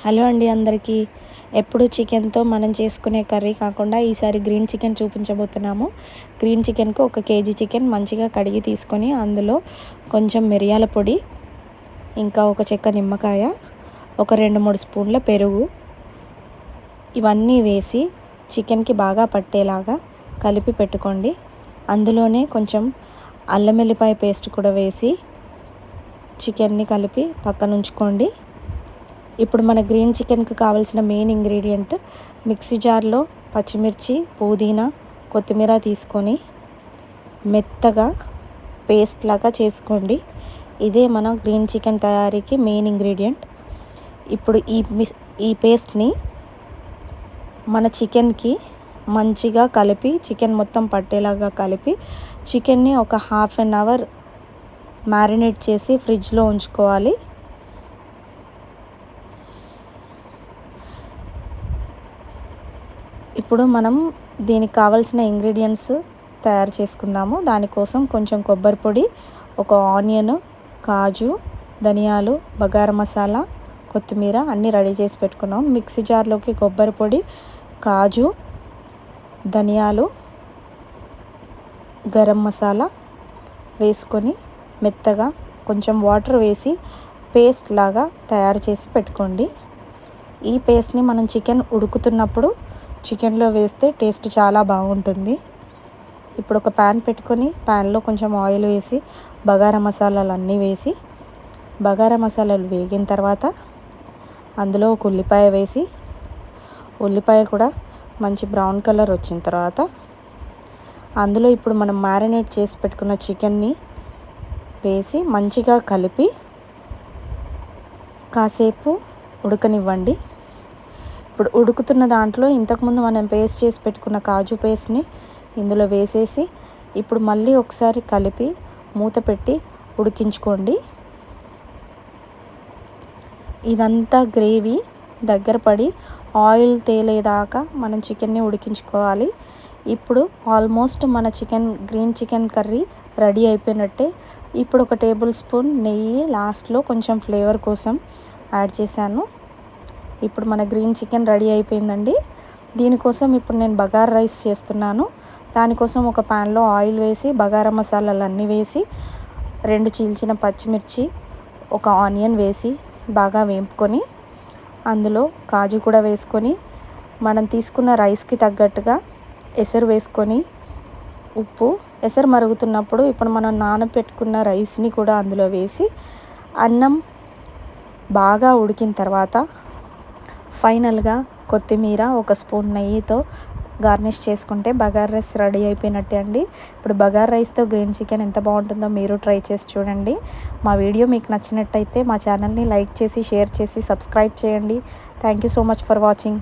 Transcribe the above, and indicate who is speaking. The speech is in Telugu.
Speaker 1: హలో అండి అందరికీ. ఎప్పుడు చికెన్తో మనం చేసుకునే కర్రీ కాకుండా ఈసారి గ్రీన్ చికెన్ చూపించబోతున్నాము. గ్రీన్ చికెన్కు 1 కేజీ చికెన్ మంచిగా కడిగి తీసుకొని అందులో కొంచెం మిరియాల పొడి, ఇంకా ఒక చెక్క నిమ్మకాయ, ఒక 2-3 స్పూన్ల పెరుగు ఇవన్నీ వేసి చికెన్కి బాగా పట్టేలాగా కలిపి పెట్టుకోండి. అందులోనే కొంచెం అల్లం వెల్లిపాయ పేస్ట్ కూడా వేసి చికెన్ని కలిపి పక్కన ఉంచుకోండి. ఇప్పుడు మన గ్రీన్ చికెన్కి కావాల్సిన మెయిన్ ఇంగ్రీడియంట్ మిక్సీ జార్లో పచ్చిమిర్చి, పుదీనా, కొత్తిమీర తీసుకొని మెత్తగా పేస్ట్ లాగా చేసుకోండి. ఇదే మన గ్రీన్ చికెన్ తయారీకి మెయిన్ ఇంగ్రీడియంట్. ఇప్పుడు ఈ పేస్ట్ని మన చికెన్కి మంచిగా కలిపి చికెన్ మొత్తం పట్టేలాగా కలిపి చికెన్ని ఒక ½ అన్ అవర్ మ్యారినేట్ చేసి ఫ్రిడ్జ్లో ఉంచుకోవాలి. ఇప్పుడు మనం దీనికి కావాల్సిన ఇంగ్రీడియంట్స్ తయారు చేసుకుందాము. దానికోసం కొంచెం కొబ్బరి పొడి, ఒక ఆనియన్, కాజు, ధనియాలు, బగారా మసాలా, కొత్తిమీర అన్నీ రెడీ చేసి పెట్టుకున్నాం. మిక్సీ జార్లోకి కొబ్బరి పొడి, కాజు, ధనియాలు, గరం మసాలా వేసుకొని మెత్తగా కొంచెం వాటర్ వేసి పేస్ట్ లాగా తయారు చేసి పెట్టుకోండి. ఈ పేస్ట్ని మనం చికెన్ ఉడుకుతున్నప్పుడు చికెన్లో వేస్తే టేస్ట్ చాలా బాగుంటుంది. ఇప్పుడు ఒక ప్యాన్ పెట్టుకొని ప్యాన్లో కొంచెం ఆయిల్ వేసి బగారా మసాలాలు అన్నీ వేసి బగారా మసాలాలు వేగిన తర్వాత అందులో ఒక ఉల్లిపాయ వేసి ఉల్లిపాయ కూడా మంచి బ్రౌన్ కలర్ వచ్చిన తర్వాత అందులో ఇప్పుడు మనం మ్యారినేట్ చేసి పెట్టుకున్న చికెన్ని వేసి మంచిగా కలిపి కాసేపు ఉడకనివ్వండి. ఇప్పుడు ఉడుకుతున్న దాంట్లో ఇంతకుముందు మనం పేస్ట్ చేసి పెట్టుకున్న కాజు పేస్ట్ని ఇందులో వేసేసి ఇప్పుడు మళ్ళీ ఒకసారి కలిపి మూత పెట్టి ఉడికించుకోండి. ఇదంతా గ్రేవీ దగ్గర పడి ఆయిల్ తేలేదాకా మనం చికెన్ని ఉడికించుకోవాలి. ఇప్పుడు ఆల్మోస్ట్ మన గ్రీన్ చికెన్ కర్రీ రెడీ అయిపోయినట్టే. ఇప్పుడు ఒక టేబుల్ స్పూన్ నెయ్యి లాస్ట్లో కొంచెం ఫ్లేవర్ కోసం యాడ్ చేశాను. ఇప్పుడు మన గ్రీన్ చికెన్ రెడీ అయిపోయిందండి. దీనికోసం ఇప్పుడు నేను బగారా రైస్ చేస్తున్నాను. దానికోసం ఒక ప్యాన్లో ఆయిల్ వేసి బగారా మసాలాలు అన్నీ వేసి 2 చీల్చిన పచ్చిమిర్చి, ఒక ఆనియన్ వేసి బాగా వేపుకొని అందులో కాజు కూడా వేసుకొని మనం తీసుకున్న రైస్కి తగ్గట్టుగా ఎసరు వేసుకొని ఉప్పు, ఎసరు మరుగుతున్నప్పుడు ఇప్పుడు మనం నానబెట్టుకున్న రైస్ని కూడా అందులో వేసి అన్నం బాగా ఉడికిన తర్వాత ఫైనల్గా కొత్తిమీర, 1 స్పూన్ నెయ్యితో గార్నిష్ చేసుకుంటే బగారా రైస్ రెడీ అయిపోయినట్టే అండి. ఇప్పుడు బగారా రైస్తో గ్రీన్ చికెన్ ఎంత బాగుంటుందో మీరు ట్రై చేసి చూడండి. మా వీడియో మీకు నచ్చినట్టయితే మా ఛానల్ని లైక్ చేసి, షేర్ చేసి, సబ్స్క్రైబ్ చేయండి. Thank you so much for watching.